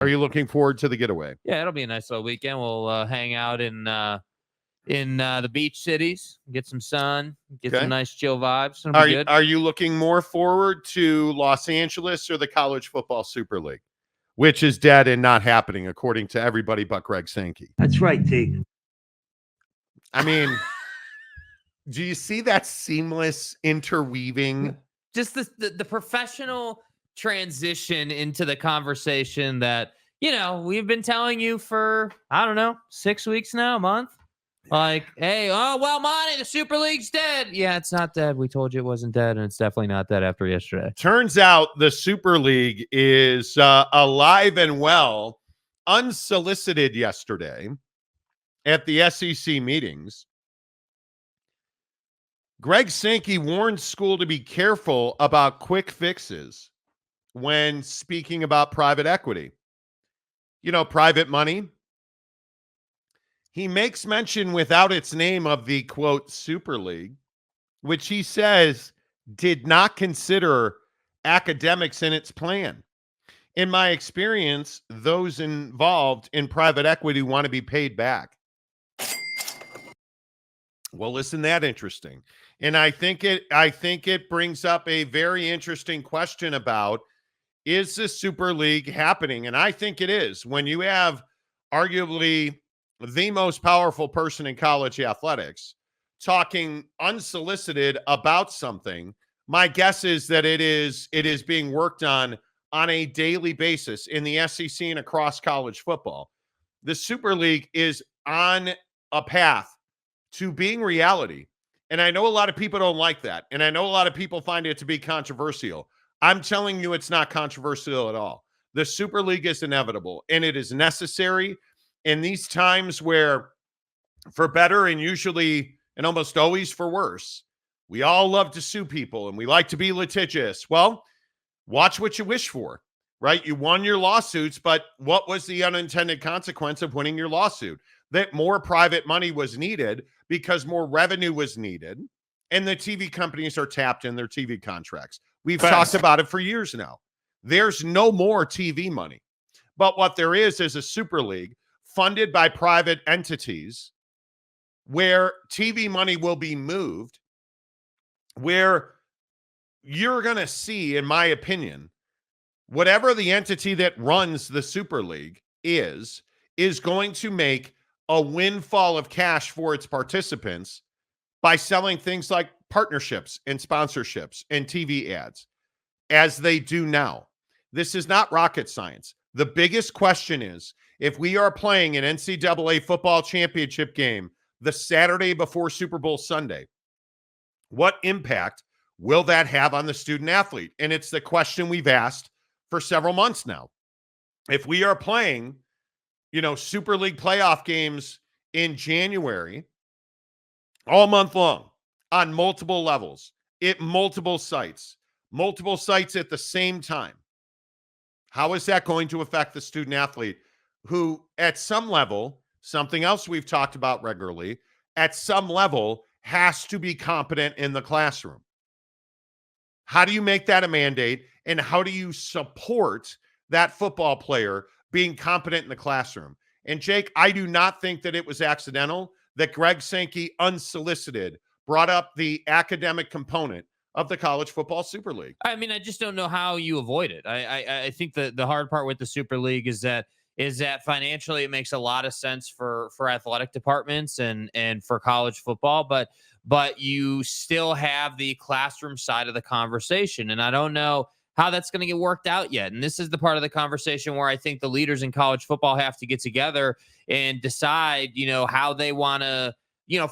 Are you looking forward to the getaway? Yeah, it'll be a nice little weekend. We'll hang out in the beach cities, get some sun, get some nice chill vibes. It'll be good. Are you looking more forward to Los Angeles or the College Football Super League, which is dead and not happening, according to everybody but Greg Sankey? That's right, T. I mean, do you see that seamless interweaving? Just the professional transition into the conversation that, we've been telling you for, I don't know, 6 weeks now, a month. Like, hey, Monty, the Super League's dead. Yeah, it's not dead. We told you it wasn't dead, and it's definitely not dead after yesterday. Turns out the Super League is alive and well, unsolicited yesterday at the SEC meetings. Greg Sankey warned school to be careful about quick fixes when speaking about private equity. Private money. He makes mention without its name of the, quote, Super League, which he says did not consider academics in its plan. In my experience, those involved in private equity want to be paid back. Well, isn't that interesting? And I think it brings up a very interesting question about, is the Super League happening? And I think it is. When you have arguably the most powerful person in college athletics talking unsolicited about something, my guess is that it is being worked on a daily basis in the SEC and across college football. The Super League is on a path to being reality. And I know a lot of people don't like that. And I know a lot of people find it to be controversial. I'm telling you, it's not controversial at all. The Super League is inevitable, and it is necessary in these times where, for better and usually and almost always for worse, we all love to sue people and we like to be litigious. Well, watch what you wish for, right? You won your lawsuits, but what was the unintended consequence of winning your lawsuit? That more private money was needed because more revenue was needed, and the TV companies are tapped in their TV contracts. We've talked about it for years now. There's no more TV money. But what there is a Super League funded by private entities where TV money will be moved, where you're going to see, in my opinion, whatever the entity that runs the Super League is going to make a windfall of cash for its participants by selling things like partnerships and sponsorships and TV ads, as they do now. This is not rocket science. The biggest question is, if we are playing an NCAA football championship game the Saturday before Super Bowl Sunday, what impact will that have on the student athlete? And it's the question we've asked for several months now. If we are playing, Super League playoff games in January, all month long, on multiple levels, at multiple sites at the same time, how is that going to affect the student athlete who, at some level, something else we've talked about regularly, at some level has to be competent in the classroom? How do you make that a mandate, and how do you support that football player being competent in the classroom? And Jake, I do not think that it was accidental that Greg Sankey, unsolicited, brought up the academic component of the College Football Super League. I mean, I just don't know how you avoid it. I think the hard part with the Super League is that financially it makes a lot of sense for athletic departments and for college football, but you still have the classroom side of the conversation, and I don't know how that's going to get worked out yet. And this is the part of the conversation where I think the leaders in college football have to get together and decide, how they want to,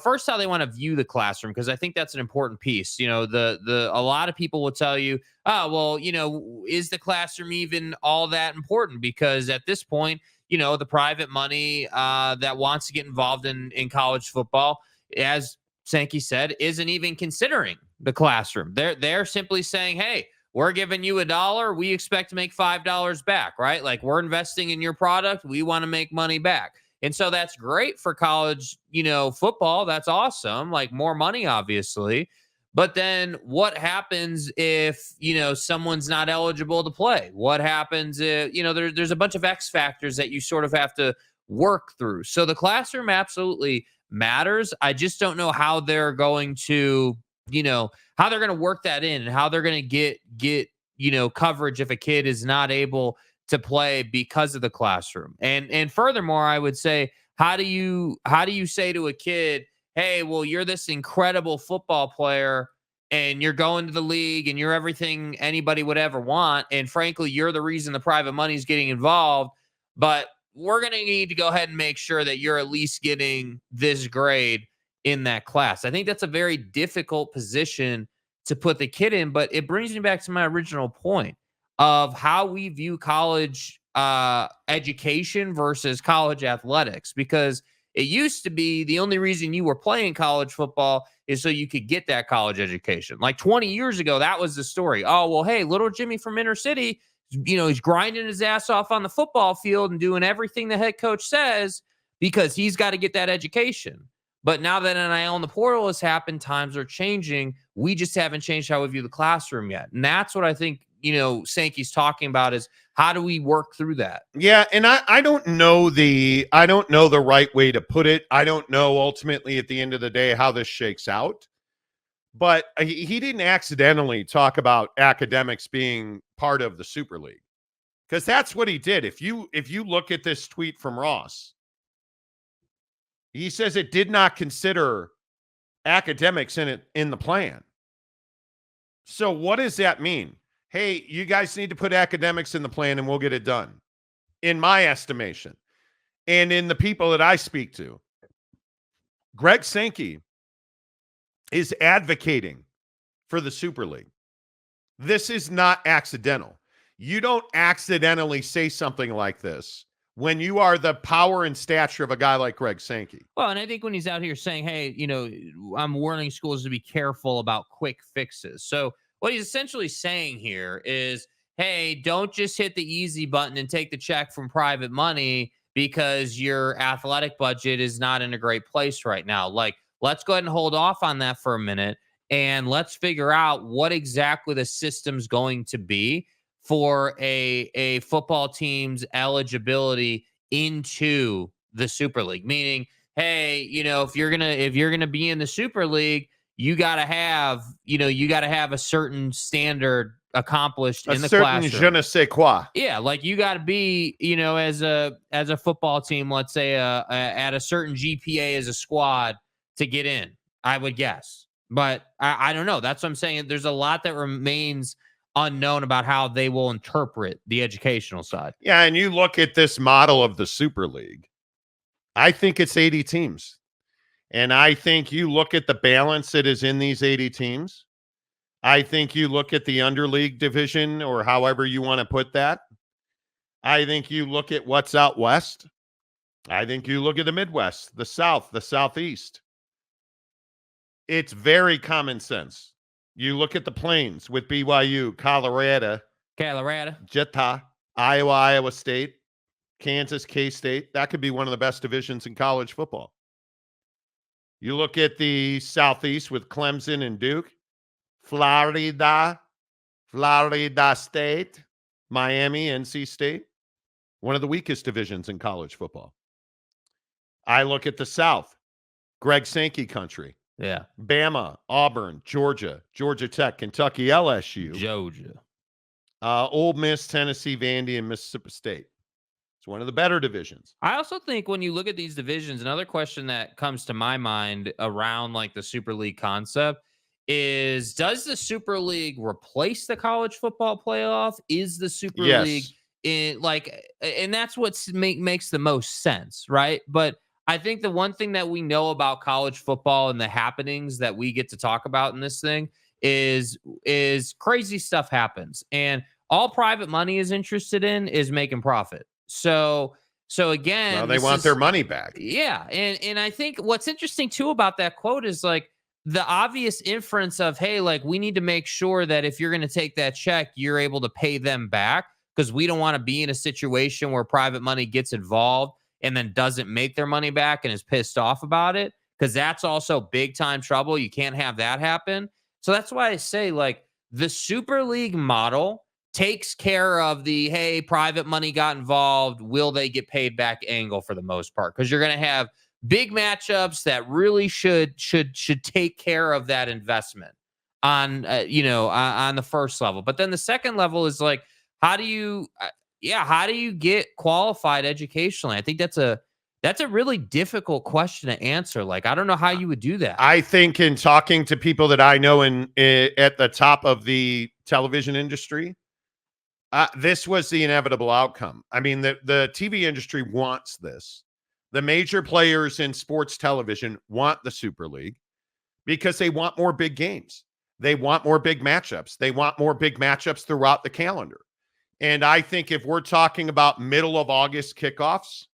first how they want to view the classroom, because I think that's an important piece. A lot of people will tell you, is the classroom even all that important? Because at this point, the private money that wants to get involved in college football, as Sankey said, isn't even considering the classroom. They're simply saying, hey, we're giving you $1. We expect to make $5 back, right? Like, we're investing in your product. We want to make money back. And so that's great for college, football. That's awesome. Like, more money, obviously. But then what happens if, someone's not eligible to play? What happens if, there's a bunch of X factors that you sort of have to work through. So the classroom absolutely matters. I just don't know how they're going to, how they're going to work that in and how they're going to get, coverage if a kid is not able to play because of the classroom. And furthermore, I would say, how do you say to a kid, hey, well, you're this incredible football player and you're going to the league and you're everything anybody would ever want. And frankly, you're the reason the private money is getting involved. But we're going to need to go ahead and make sure that you're at least getting this grade in that class. I think that's a very difficult position to put the kid in. But it brings me back to my original point of how we view college education versus college athletics, because it used to be the only reason you were playing college football is so you could get that college education. Like 20 years ago, that was the story. Oh, well, hey, little Jimmy from inner city, he's grinding his ass off on the football field and doing everything the head coach says because he's got to get that education. But now that NIL and the portal has happened, times are changing. We just haven't changed how we view the classroom yet. And that's what I think, Sankey's talking about is how do we work through that? Yeah, and I don't know the right way to put it. I don't know ultimately at the end of the day how this shakes out. But he didn't accidentally talk about academics being part of the Super League, because that's what he did. If you look at this tweet from Ross, he says it did not consider academics in the plan. So what does that mean? Hey, you guys need to put academics in the plan and we'll get it done, in my estimation. And in the people that I speak to, Greg Sankey is advocating for the Super League. This is not accidental. You don't accidentally say something like this when you are the power and stature of a guy like Greg Sankey. Well, and I think when he's out here saying, hey, I'm warning schools to be careful about quick fixes. So what he's essentially saying here is, hey, don't just hit the easy button and take the check from private money because your athletic budget is not in a great place right now. Like, let's go ahead and hold off on that for a minute and let's figure out what exactly the system's going to be for a football team's eligibility into the Super League. Meaning, hey, if you're gonna be in the Super League, you gotta have a certain standard accomplished in the classroom. A certain je ne sais quoi. Yeah, like you got to be, as a football team, let's say, at a certain GPA as a squad to get in, I would guess. But I don't know. That's what I'm saying. There's a lot that remains unknown about how they will interpret the educational side. Yeah, and you look at this model of the Super League, I think it's 80 teams. And I think you look at the balance that is in these 80 teams. I think you look at the underleague division, or however you want to put that. I think you look at what's out west. I think you look at the Midwest, the South, the Southeast. It's very common sense. You look at the Plains with BYU, Colorado, Jetta, Iowa State, Kansas, K-State. That could be one of the best divisions in college football. You look at the Southeast with Clemson and Duke, Florida State, Miami, NC State. One of the weakest divisions in college football. I look at the South, Greg Sankey country. Yeah. Bama, Auburn, Georgia, Georgia Tech, Kentucky, LSU. Georgia. Ole Miss, Tennessee, Vandy, and Mississippi State. It's one of the better divisions. I also think when you look at these divisions, another question that comes to my mind around like the Super League concept is, does the Super League replace the college football playoff? Is the Super League in and that's what makes the most sense, right? But I think the one thing that we know about college football and the happenings that we get to talk about in this thing is crazy stuff happens. And all private money is interested in is making profit. So again, well, they want their money back. Yeah. And I think what's interesting too about that quote is like the obvious inference of, hey, like we need to make sure that if you're going to take that check, you're able to pay them back, because we don't want to be in a situation where private money gets involved and then doesn't make their money back and is pissed off about it, because that's also big time trouble. You can't have that happen. So that's why I say, like, the Super League model takes care of the, hey, private money got involved, will they get paid back angle for the most part, because you're going to have big matchups that really should take care of that investment on on the first level. But then the second level is like, how do you how do you get qualified educationally? I think that's a really difficult question to answer. Like, I don't know how you would do that. I think in talking to people that I know at the top of the television industry, this was the inevitable outcome. I mean, the TV industry wants this. The major players in sports television want the Super League because they want more big games. They want more big matchups. They want more big matchups throughout the calendar. And I think if we're talking about middle of August kickoffs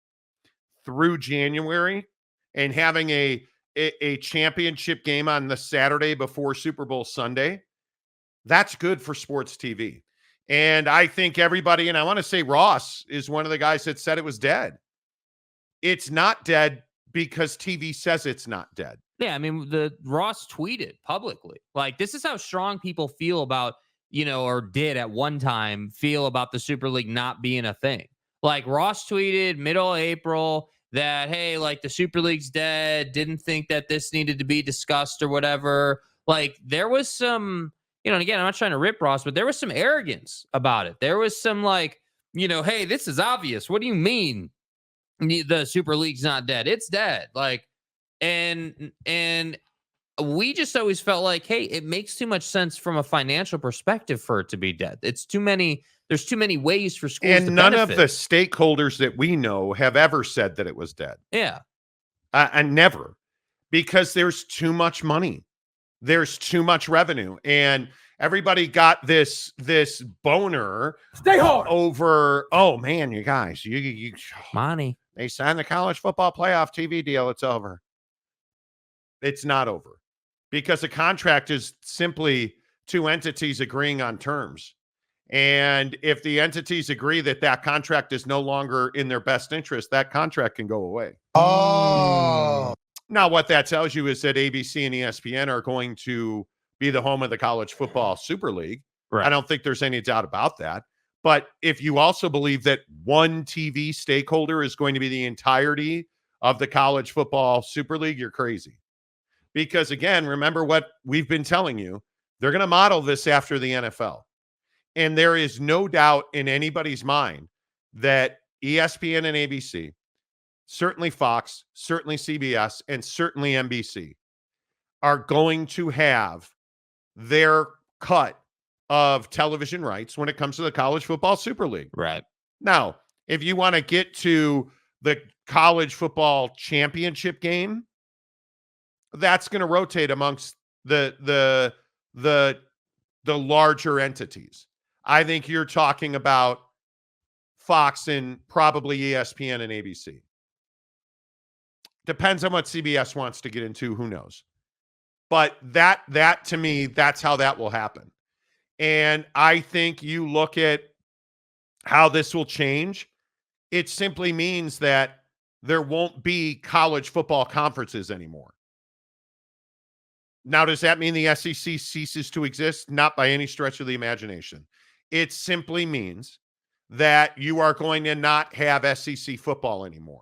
through January and having a championship game on the Saturday before Super Bowl Sunday, that's good for sports TV. And I think everybody, and I want to say Ross is one of the guys that said it was dead. It's not dead because TV says it's not dead. Yeah, I mean, the Ross tweeted publicly, like, this is how strong people feel about, or did at one time feel about the Super League not being a thing. Like, Ross tweeted middle of April that, hey, like, the Super League's dead, didn't think that this needed to be discussed or whatever. Like, there was some, and again, I'm not trying to rip Ross, but there was some arrogance about it. There was some like, hey, this is obvious. What do you mean the Super League's not dead? It's dead. Like, and we just always felt like, hey, it makes too much sense from a financial perspective for it to be dead. It's too many. There's too many ways for schools and to none benefit. of the stakeholders that we know have ever said that it was dead. Yeah. And never, because there's too much money. There's too much revenue. And everybody got this boner Stay hard over, oh man, you guys, you money. They signed the college football playoff TV deal. It's over. It's not over, because a contract is simply two entities agreeing on terms. And if the entities agree that that contract is no longer in their best interest, that contract can go away. oh Now, what that tells you is that ABC and ESPN are going to be the home of the college football Super League. Right. I don't think there's any doubt about that. But if you also believe that one TV stakeholder is going to be the entirety of the college football Super League, you're crazy. Because again, remember what we've been telling you, they're going to model this after the NFL. And there is no doubt in anybody's mind that ESPN and ABC, certainly Fox, certainly CBS, and certainly NBC are going to have their cut of television rights when it comes to the college football Super League. Right. Now, if you want to get to the college football championship game, that's going to rotate amongst the larger entities. I think you're talking about Fox and probably ESPN and ABC. Depends on what CBS wants to get into. Who knows? But that to me, that's how that will happen. And I think you look at how this will change. It simply means that there won't be college football conferences anymore. Now, does that mean the SEC ceases to exist? Not by any stretch of the imagination. It simply means that you are going to not have SEC football anymore.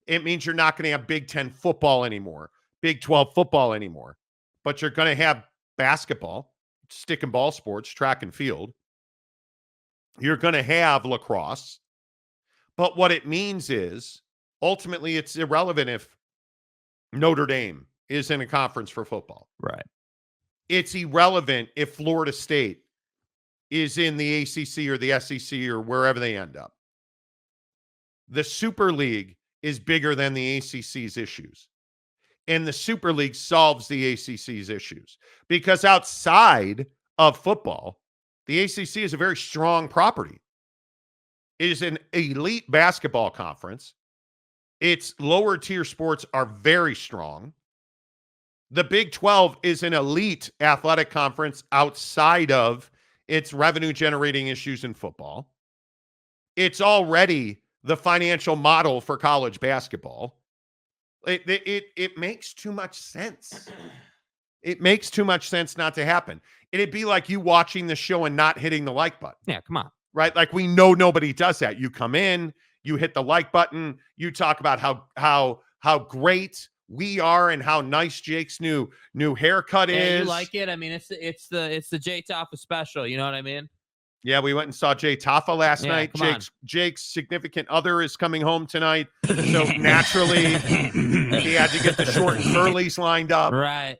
It means you're not going to have Big Ten football anymore, Big 12 football anymore, but you're going to have basketball, stick and ball sports, track and field. You're going to have lacrosse. But what it means is ultimately it's irrelevant if Notre Dame is in a conference for football. Right. It's irrelevant if Florida State is in the ACC or the SEC or wherever they end up. The Super League is bigger than the ACC's issues. And the Super League solves the ACC's issues. Because outside of football, the ACC is a very strong property. It is an elite basketball conference. Its lower tier sports are very strong. The Big 12 is an elite athletic conference outside of its revenue generating issues in football. It's already the financial model for college basketball. It makes too much sense. It makes too much sense not to happen. It'd be like you watching the show and not hitting the like button. Yeah, come on. Right? Like we know nobody does that. You come in, you hit the like button, you talk about how great we are and how nice Jake's new haircut is. You like it? I mean, it's the Jay Taffa special. You know what I mean? Yeah, we went and saw Jay Taffa last night. Come Jake's significant other is coming home tonight. So naturally, he had to get the short and curlies lined up. Right.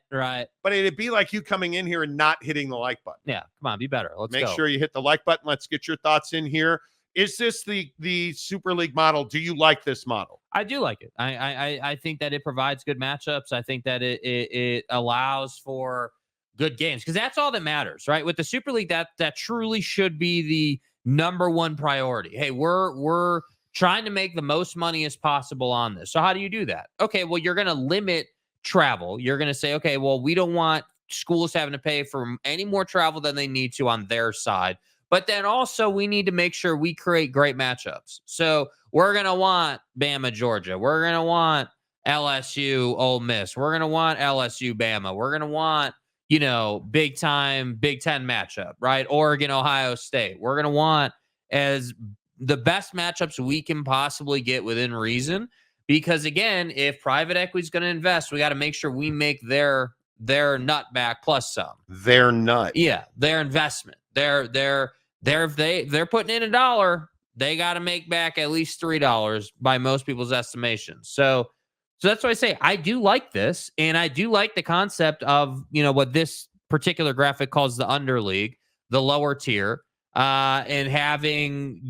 But it'd be like you coming in here and not hitting the like button. Yeah, come on, be better. Let's Make go. sure you hit the like button. Let's get your thoughts in here. Is this the Super League model? Do you like this model? I do like it. I think that it provides good matchups. I think that it allows for good games because that's all that matters, right? With the Super League, that truly should be the number one priority. Hey, we're trying to make the most money as possible on this. So how do you do that? Okay, well, you're going to limit travel. You're going to say, okay, well, we don't want schools having to pay for any more travel than they need to on their side. But then also we need to make sure we create great matchups. So we're going to want Bama, Georgia. We're going to want LSU, Ole Miss. We're going to want LSU, Bama. We're going to want, big time Big Ten matchup, right? Oregon, Ohio State. We're going to want as the best matchups we can possibly get within reason. Because again, if private equity is going to invest, we got to make sure we make their nut back plus some. Their nut. Yeah, their investment. If they're putting in $1, they got to make back at least $3 by most people's estimations. So that's why I say I do like this, and I do like the concept of what this particular graphic calls the underleague, the lower tier, and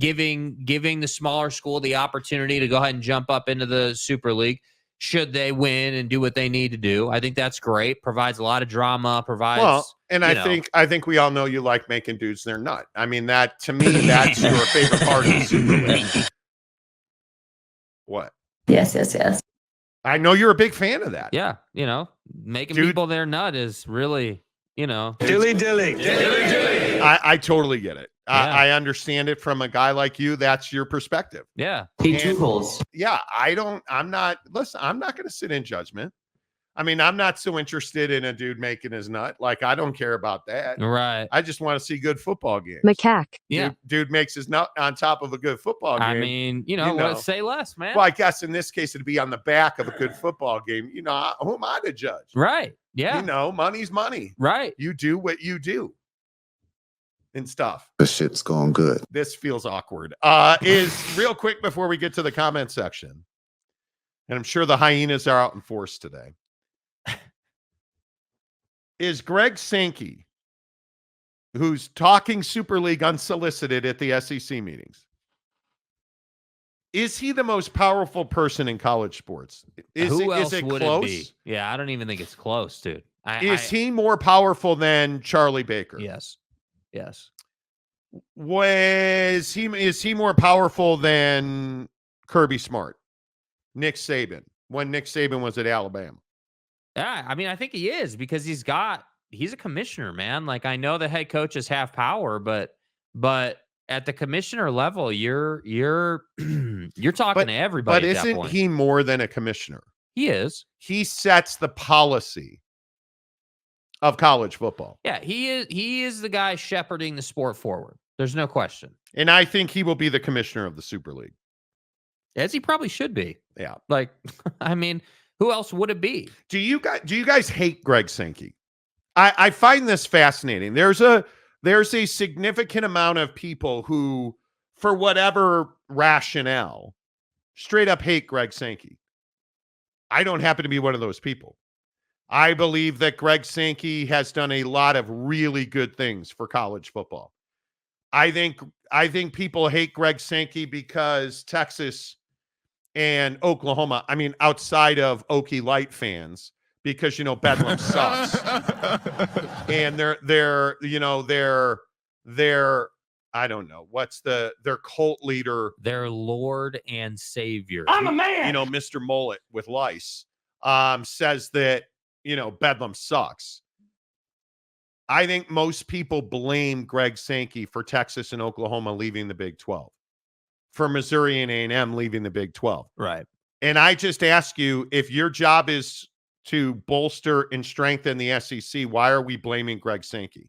giving the smaller school the opportunity to go ahead and jump up into the Super League should they win and do what they need to do. I think that's great. Provides a lot of drama. I think we all know you like making dudes their nut. I mean, that to me, that's your favorite part of the Super League. What? Yes. I know you're a big fan of that. Yeah, making people their nut is really, Dilly. I totally get it. Yeah. I understand it from a guy like you. That's your perspective. Yeah. Yeah, I'm not going to sit in judgment. I mean, I'm not so interested in a dude making his nut. Like, I don't care about that. Right. I just want to see good football games. Macaque. Yeah. Dude makes his nut on top of a good football game. I mean, let's say less, man. Well, I guess in this case, it'd be on the back of a good football game. Who am I to judge? Right. Yeah. Money's money. Right. You do what you do and stuff. The shit's going good. This feels awkward. Is real quick before we get to the comment section, and I'm sure the hyenas are out in force today. Is Greg Sankey, who's talking Super League unsolicited at the SEC meetings, is he the most powerful person in college sports? Who else is it would close? it be? Yeah, I don't even think it's close, dude. Is he more powerful than Charlie Baker? Yes. Is he more powerful than Kirby Smart, Nick Saban, when Nick Saban was at Alabama? Yeah, I mean, I think he is because he's a commissioner, man. Like, I know the head coaches have power, but at the commissioner level, you're talking to everybody. But isn't he more than a commissioner? He is. He sets the policy of college football. Yeah, he is the guy shepherding the sport forward. There's no question. And I think he will be the commissioner of the Super League. As he probably should be. Yeah. Like, I mean, who else would it be? Do you guys hate Greg Sankey? I find this fascinating. There's a significant amount of people who, for whatever rationale, straight up hate Greg Sankey. I don't happen to be one of those people. I believe that Greg Sankey has done a lot of really good things for college football. I think people hate Greg Sankey because Texas and Oklahoma, I mean, outside of Okie Light fans, because, Bedlam sucks. And they're I don't know, what's their cult leader, their Lord and Savior. I'm a man. Mr. Mullet with lice, says that, Bedlam sucks. I think most people blame Greg Sankey for Texas and Oklahoma leaving the Big 12, for Missouri and A&M leaving the Big 12. Right. And I just ask you, if your job is to bolster and strengthen the SEC, why are we blaming Greg Sankey?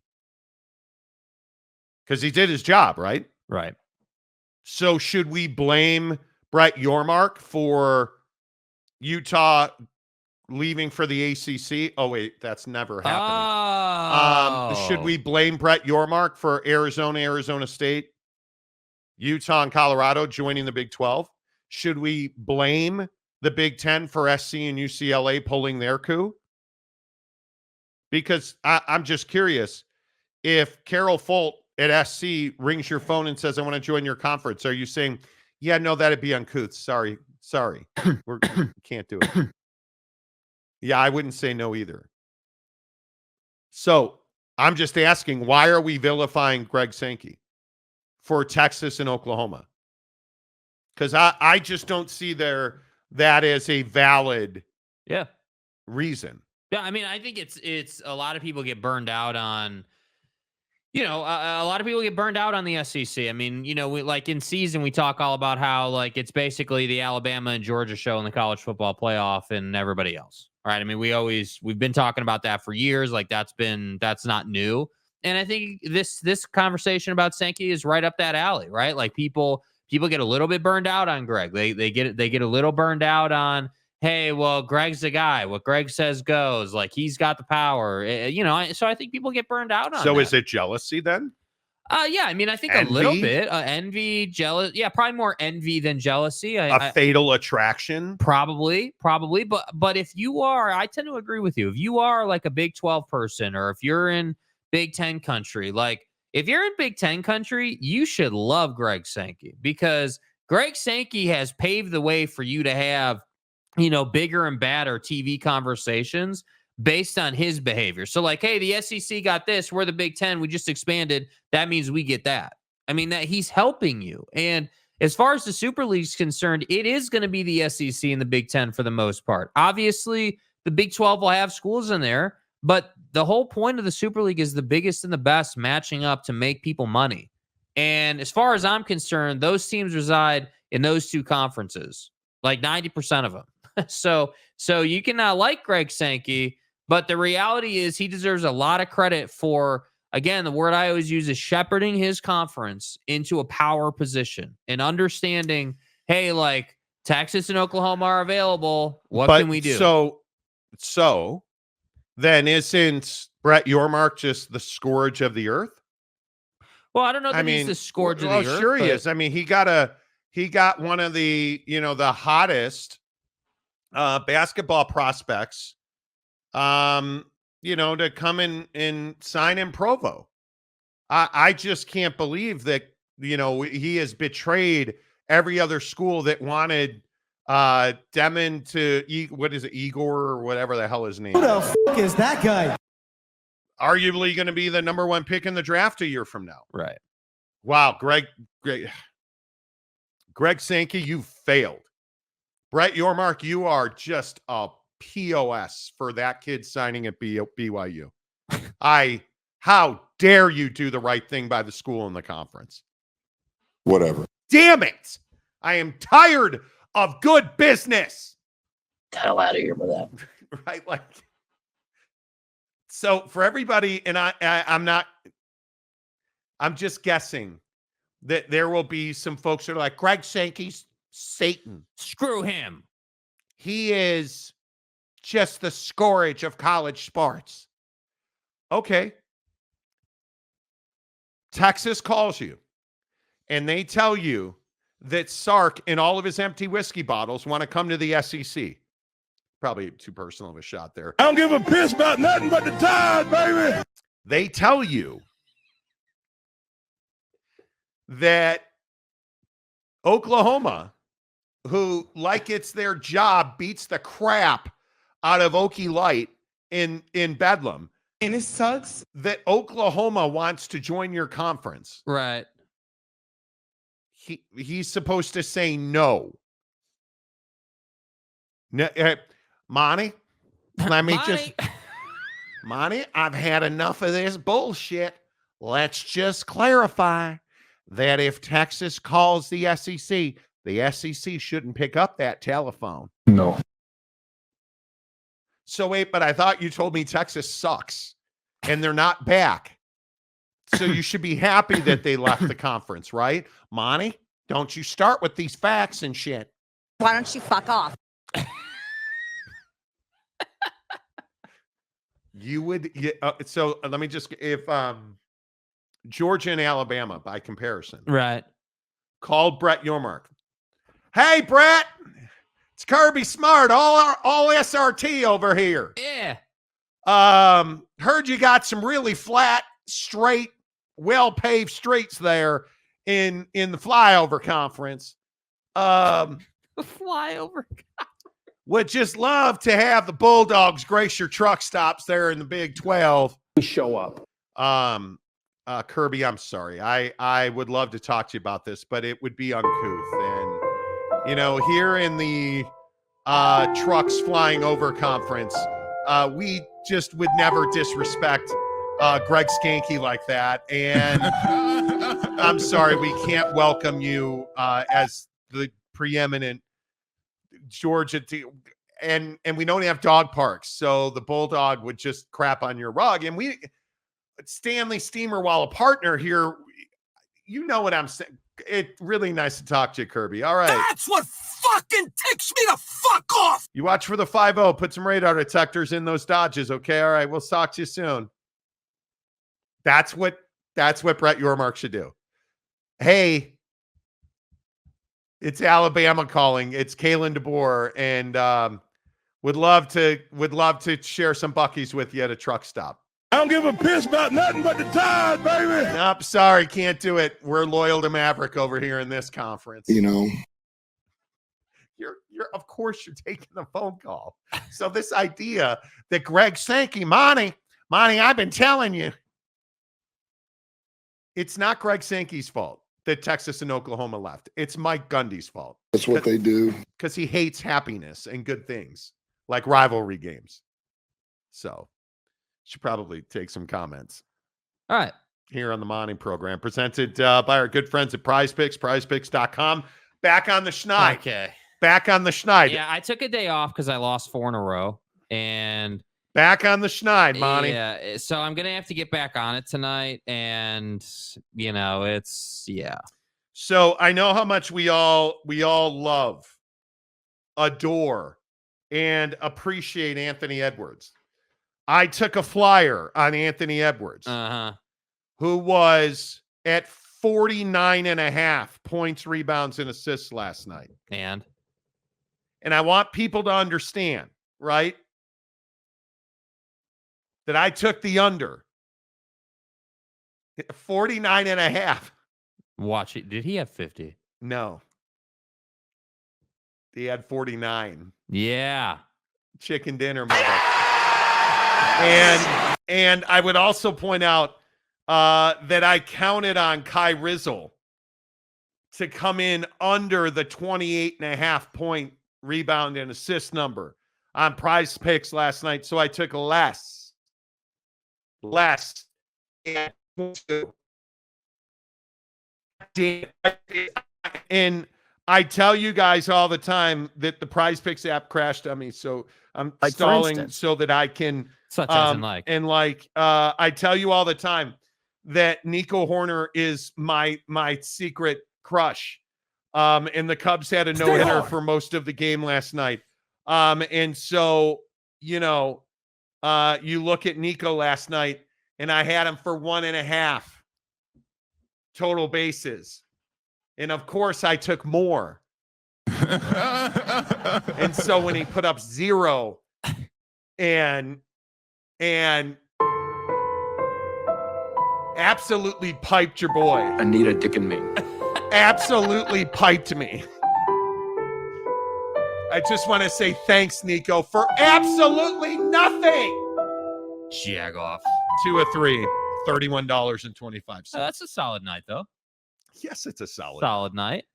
Because he did his job, right? Right. So should we blame Brett Yormark for Utah leaving for the ACC? Oh, wait, that's never happening. Should we blame Brett Yormark for Arizona State, Utah, and Colorado joining the Big 12? Should we blame the Big 10 for SC and UCLA pulling their coup? Because I'm just curious, if Carol Folt at SC rings your phone and says, I want to join your conference, are you saying, yeah, no, that'd be uncouth. Sorry. We can't do it. Yeah, I wouldn't say no either. So I'm just asking, why are we vilifying Greg Sankey for Texas and Oklahoma? Because I just don't see that as a valid reason. Yeah, I mean, I think it's a lot of people get burned out on, a lot of people get burned out on the SEC. I mean, we, like in season, we talk all about how like it's basically the Alabama and Georgia show in the college football playoff and everybody else. All right. I mean, we've been talking about that for years. Like that's not new. And I think this conversation about Sankey is right up that alley, right? Like people get a little bit burned out on Greg. They get a little burned out on, hey, well, Greg's the guy. What Greg says goes. Like he's got the power. So I think people get burned out on. So that. Is it jealousy then? Yeah, I mean, I think envy? A little bit envy, jealous. Yeah, probably more envy than jealousy. A fatal attraction, probably. But if you are, I tend to agree with you. If you are like a Big 12 person, or if you're in Big 10 country, like if you're in Big 10 country, you should love Greg Sankey, because Greg Sankey has paved the way for you to have, bigger and badder TV conversations based on his behavior. So like, hey, the SEC got this. We're the Big 10. We just expanded. That means we get that. I mean, that he's helping you. And as far as the Super League's concerned, it is going to be the SEC and the Big 10 for the most part. Obviously, the Big 12 will have schools in there, but the whole point of the Super League is the biggest and the best matching up to make people money. And as far as I'm concerned, those teams reside in those two conferences, like 90% of them. So you can not like Greg Sankey, but the reality is he deserves a lot of credit for, again, the word I always use is shepherding his conference into a power position and understanding, hey, like Texas and Oklahoma are available. What can we do? So then isn't Brett Yormark just the scourge of the earth? Well, I don't know that he's the scourge of the earth. Sure he is. I mean, he got one of the, the hottest basketball prospects, to come in and sign in Provo. I just can't believe that, he has betrayed every other school that wanted Demon to, what is it, Igor or whatever the hell his name is. Who the fuck is that guy? Arguably going to be the number one pick in the draft a year from now. Right. Wow, Greg Sankey, you failed. Brett Yormark, you are just a POS for that kid signing at BYU. How dare you do the right thing by the school and the conference? Whatever. Damn it. I am tired of good business. The hell out of here with that. Right? Like, so for everybody, and I'm just guessing that there will be some folks that are like, Greg Sankey's Satan. Screw him. He is just the scourge of college sports. Okay. Texas calls you and they tell you that Sark and all of his empty whiskey bottles want to come to the SEC. Probably too personal of a shot there. I don't give a piss about nothing but the Tide, baby. They tell you that Oklahoma, who, like it's their job, beats the crap out of Okie Light in Bedlam. And it sucks. That Oklahoma wants to join your conference. Right. He's supposed to say no. Monty, let me Monty, I've had enough of this bullshit. Let's just clarify that if Texas calls the SEC shouldn't pick up that telephone. No. So wait, but I thought you told me Texas sucks and they're not back. So you should be happy that they left the conference, right? Monty, don't you start with these facts and shit. Why don't you fuck off? You would, so let me just, if Georgia and Alabama, by comparison, Right. called Brett Yormark. Hey, Brett, it's Kirby Smart, all SRT over here. Yeah. Heard you got some really flat, straight, well-paved streets there in the flyover conference. Flyover. Would just love to have the Bulldogs grace your truck stops there in the Big 12. We show up. Kirby, I'm sorry. I would love to talk to you about this, but it would be uncouth. And, you know, here in the trucks flying over conference, we just would never disrespect Greg Sankey like that. And I'm sorry, we can't welcome you as the preeminent Georgia team. And we don't have dog parks, so the Bulldog would just crap on your rug. And Stanley Steamer, while a partner here, you know what I'm saying. It's really nice to talk to you, Kirby. All right. That's what fucking ticks me to fuck off. You watch for the 5-0. Put some radar detectors in those Dodges, okay? All right, we'll talk to you soon. That's what Brett Yormark should do. Hey, it's Alabama calling. It's Kalen DeBoer, and would love to share some Buc-ee's with you at a truck stop. I don't give a piss about nothing but the Tide, baby. Nope, sorry, can't do it. We're loyal to Maverick over here in this conference. You know, You're of course you're taking the phone call. So this idea that Greg Sankey, Monty, I've been telling you, it's not Greg Sankey's fault that Texas and Oklahoma left. It's Mike Gundy's fault. that's what they do. Because he hates happiness and good things like rivalry games. So should probably take some comments All right. here on the morning program presented by our good friends at Prize Picks, prizepicks.com. Back on the schneid. Okay. Back on the schneid. Yeah, I took a day off because I lost 4 in a row. And Back on the schneid, Monty. yeah, so I'm gonna have to get back on it tonight. And you know, yeah. So I know how much we all love, adore, and appreciate Anthony Edwards. I took a flyer on Anthony Edwards, who was at 49.5 points, rebounds, and assists last night. And I want people to understand, right, that I took the under. 49.5. watch it. Did he have 50? No. He had 49. Yeah. Chicken dinner, mother. And I would also point out that I counted on Kai Rizzle to come in under the 28.5 point rebound and assist number on Prize Picks last night. So I took less. And I tell you guys all the time that the Prize Picks app crashed on me. So I'm Like, for stalling instance? so that I can Such as in like. and I tell you all the time that Nico Horner is my secret crush. And the Cubs had a no-hitter for most of the game last night. And so, you know, you look at Nico last night, and I had him for 1.5 total bases. And of course I took more. And so when he put up 0 and absolutely piped your boy. Anita Dick and me. Absolutely piped me. I just want to say thanks, Nico, for absolutely nothing. Jag off. 2 of 3, $31.25. That's a solid night, though. Yes, it's a solid. Solid night.